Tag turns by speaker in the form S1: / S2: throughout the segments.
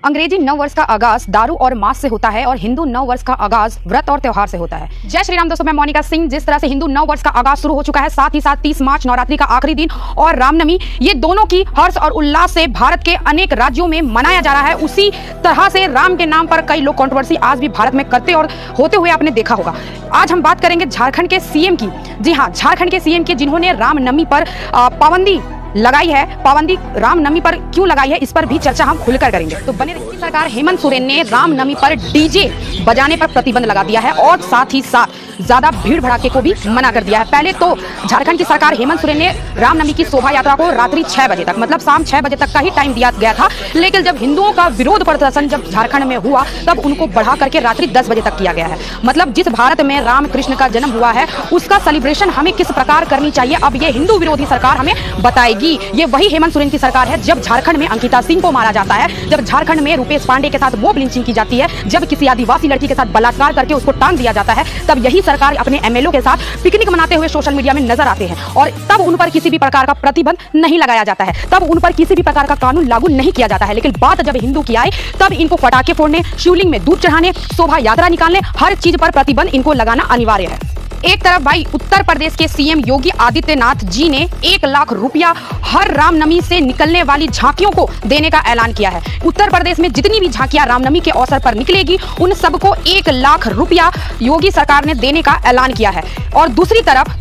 S1: अंग्रेजी नव वर्ष का आगाज दारू और मांस से होता है और हिंदू नव वर्ष का आगाज व्रत और त्योहार से होता है। जय श्री राम दोस्तों, मैं मोनिका सिंह। जिस तरह से हिंदू नव वर्ष का आगाज शुरू हो चुका है, साथ ही साथ 30 मार्च नवरात्रि का आखिरी दिन और रामनवमी, ये दोनों की हर्ष और उल्लास से भारत के अनेक राज्यों में मनाया जा रहा है। उसी तरह से राम के नाम पर कई लोग कंट्रोवर्सी आज भी भारत में करते और होते हुए आपने देखा होगा। आज हम बात करेंगे झारखंड के सीएम की। जी हाँ, झारखंड के सीएम की, जिन्होंने रामनवमी पर पाबंदी लगाई है। पाबंदी रामनवमी पर क्यों लगाई है, इस पर भी चर्चा हम खुलकर करेंगे। तो बने रहिए। सरकार हेमंत सोरेन ने रामनवमी पर डीजे बजाने पर प्रतिबंध लगा दिया है और साथ ही साथ ज्यादा भीड़ भड़ाके को भी मना कर दिया है। पहले तो झारखंड की सरकार हेमंत सोरेन ने रामनवमी की शोभा यात्रा को रात्रि 6 बजे तक, मतलब शाम 6 बजे तक का ही टाइम दिया गया था, लेकिन जब हिंदुओं का विरोध प्रदर्शन जब झारखंड में हुआ तब उनको बढ़ा करके रात्रि 10 बजे तक किया गया है। मतलब जिस भारत में राम कृष्ण का जन्म हुआ है उसका सेलिब्रेशन हमें किस प्रकार करनी चाहिए, अब ये हिंदू विरोधी सरकार हमें बताएगी। ये वही हेमंत सोरेन की सरकार है जब झारखंड में अंकिता सिंह को मारा जाता है, जब झारखंड में रुपेश पांडे के साथ मॉब लिंचिंग की जाती है, जब किसी आदिवासी लड़की के साथ बलात्कार करके उसको टांग दिया जाता है, तब यही सरकार अपने एमएलए के साथ पिकनिक मनाते हुए सोशल मीडिया में नजर आते हैं और तब उन पर किसी भी प्रकार का प्रतिबंध नहीं लगाया जाता है, तब उन पर किसी भी प्रकार का कानून लागू नहीं किया जाता है। लेकिन बात जब हिंदू की आए तब इनको पटाखे फोड़ने, शिवलिंग में दूध चढ़ाने, शोभा यात्रा निकालने, हर चीज पर प्रतिबंध इनको लगाना अनिवार्य है। एक तरफ भाई उत्तर प्रदेश के सीएम योगी आदित्यनाथ जी ने 1 लाख रुपया हर रामनवमी से निकलने वाली झांकियों को देने का ऐलान किया है। उत्तर प्रदेश में जितनी भी झांकियां रामनवमी के अवसर पर निकलेगी उन सबको 1 लाख रुपया योगी सरकार ने देने का ऐलान किया है। और दूसरी तरफ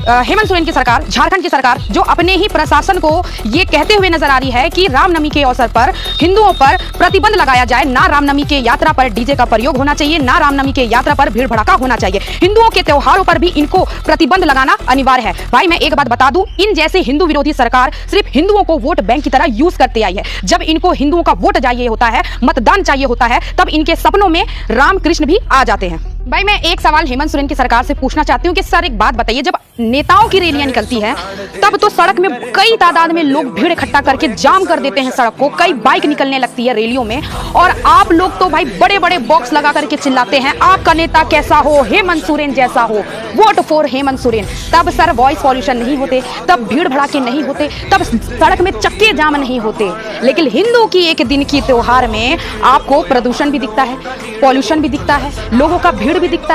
S1: हेमंत सोरेन की सरकार, झारखंड की सरकार, जो अपने ही प्रशासन को ये कहते हुए नजर आ रही है कि रामनवमी के अवसर पर हिंदुओं पर प्रतिबंध लगाया जाए, ना रामनवमी के यात्रा पर डीजे का प्रयोग होना चाहिए, ना रामनवमी के यात्रा पर भीड़ भड़का होना चाहिए, हिंदुओं के त्योहारों पर भी इनको प्रतिबंध लगाना अनिवार्य है। भाई मैं एक बात बता दूं, इन जैसे हिंदू विरोधी सरकार सिर्फ हिंदुओं को वोट बैंक की तरह यूज करते आई है। जब इनको हिंदुओं का वोट चाहिए होता है, मतदान चाहिए होता है, तब इनके सपनों में राम कृष्ण भी आ जाते हैं। भाई मैं एक सवाल हेमंत सोरेन की सरकार से पूछना चाहती हूँ कि सर एक बात बताइए, जब नेताओं की रैलियां निकलती हैं तब तो सड़क में कई तादाद में लोग भीड़ इकट्ठा करके जाम कर देते हैं सड़क को, कई बाइक निकलने लगती है रैलियों में, और आप लोग तो भाई बड़े बड़े बॉक्स लगा करके चिल्लाते हैं आपका नेता कैसा हो, हेमंत सोरेन जैसा हो, वोट फॉर हेमंत सोरेन। तब सर वॉइस पॉल्यूशन नहीं होते, तब भीड़ भड़ाके नहीं होते, तब सड़क में चक्के जाम नहीं होते। लेकिन हिंदू की एक दिन की त्योहार में आपको प्रदूषण भी दिखता है, पॉल्यूशन भी दिखता है, लोगों का भीड़ भी दिखता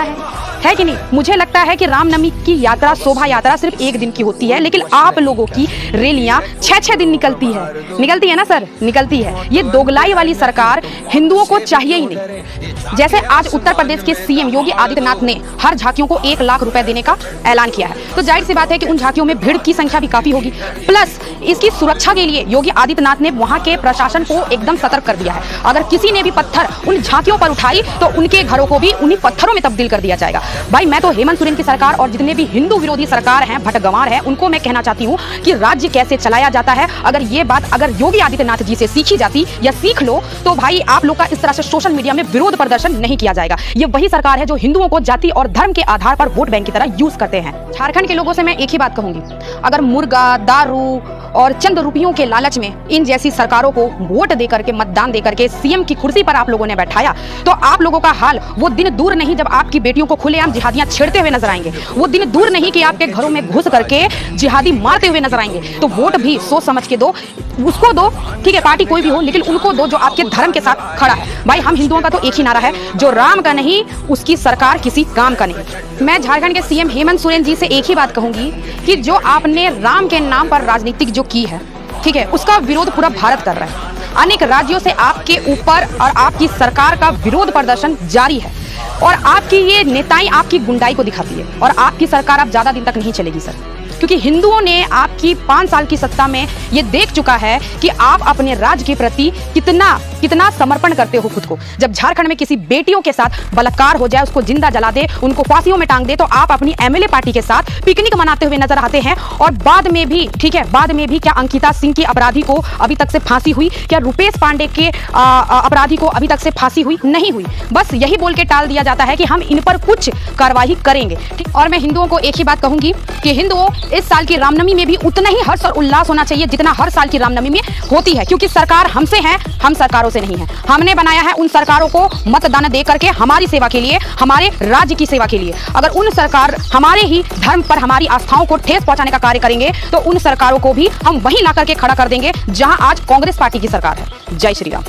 S1: है कि नहीं? मुझे लगता है कि रामनवमी की यात्रा, शोभा यात्रा सिर्फ एक दिन की होती है, लेकिन आप लोगों की रैलियां 6-6 दिन निकलती है ना सर, निकलती है। ये दोगलाई वाली सरकार हिंदुओं को चाहिए ही नहीं। जैसे आज उत्तर प्रदेश के सीएम योगी आदित्यनाथ ने हर झांकियों को 1 लाख रुपए देने का ऐलान किया है, तो जाहिर सी बात है कि उन झांकियों में भीड़ की संख्या भी काफी होगी। प्लस इसकी सुरक्षा के लिए योगी आदित्यनाथ ने वहां के प्रशासन को एकदम सतर्क कर दिया है। अगर किसी ने भी पत्थर उन झांकियों पर उठाई तो उनके घरों को भी उन्हीं पत्थरों में तब्दील कर दिया जाएगा। भाई मैं तो हेमंत सोरेन की सरकार और जितने भी हिंदू विरोधी सरकार हैं, भटगंवार हैं, उनको मैं कहना चाहती हूँ कि राज्य कैसे चलाया जाता है। अगर ये बात अगर योगी आदित्यनाथ जी से सीखी जाती या सीख लो तो भाई आप लोग का इस तरह से सोशल मीडिया में विरोध प्रदर्शन नहीं किया जाएगा। ये वही सरकार है जो हिंदुओं को जाति और धर्म के आधार पर वोट बैंक की तरह यूज करते हैं। झारखंड के लोगों से मैं एक ही बात कहूंगी, अगर मुर्गा, दारू और चंद रुपयों के लालच में इन जैसी सरकारों को वोट देकर के, मतदान देकर के सीएम की कुर्सी पर आप लोगों ने बैठाया तो आप लोगों का हाल वो दिन दूर नहीं जब आपकी बेटियों को खुलेआम जिहादियां छेड़ते हुए नजर आएंगे। वो दिन दूर नहीं कि आपके घरों में घुस करके जिहादी मारते हुए नजर आएंगे। तो वोट भी सोच समझ के दो, उसको दो, ठीक है, पार्टी कोई भी हो, लेकिन उनको दो जो आपके धर्म के साथ खड़ा है। भाई हम हिंदुओं का तो एक ही नारा है, जो राम का नहीं उसकी सरकार किसी काम का नहीं। मैं झारखंड के सीएम हेमंत सोरेन जी से एक ही बात कहूंगी कि जो आपने राम के नाम पर राजनीतिक जो की है, ठीक है, उसका विरोध पूरा भारत कर रहा है। अनेक राज्यों से आपके ऊपर और आपकी सरकार का विरोध प्रदर्शन जारी है और आपकी ये नेताएं आपकी गुंडाई को दिखाती है और आपकी सरकार अब ज्यादा दिन तक नहीं चलेगी सर, क्योंकि हिंदुओं ने आपकी 5 साल की सत्ता में ये देख चुका है कि आप अपने राज्य के प्रति कितना समर्पण करते हो खुद को। जब झारखंड में किसी बेटियों के साथ बलात्कार हो जाए, उसको जिंदा जला दे, उनको फांसियों में टांग दे, तो आप अपनी एमएलए पार्टी के साथ पिकनिक मनाते हुए नजर आते हैं। और बाद में भी, ठीक है, बाद में भी क्या अंकिता सिंह की अपराधी को अभी तक से फांसी हुई? क्या रुपेश पांडे के अपराधी को अभी तक से फांसी हुई? नहीं हुई। बस यही बोल के टाल दिया जाता है कि हम इन पर कुछ कार्रवाई करेंगे। और मैं हिंदुओं को एक ही बात कहूंगी कि हिंदुओं इस साल की रामनवमी में भी उतना ही हर्ष और उल्लास होना चाहिए जितना हर साल की रामनवमी में होती है, क्योंकि सरकार हमसे है, हम सरकारों से नहीं है। हमने बनाया है उन सरकारों को मतदान दे करके हमारी सेवा के लिए, हमारे राज्य की सेवा के लिए। अगर उन सरकार हमारे ही धर्म पर हमारी आस्थाओं को ठेस पहुंचाने का कार्य करेंगे तो उन सरकारों को भी हम वहीं ला करके खड़ा कर देंगे जहां आज कांग्रेस पार्टी की सरकार है। जय श्री राम।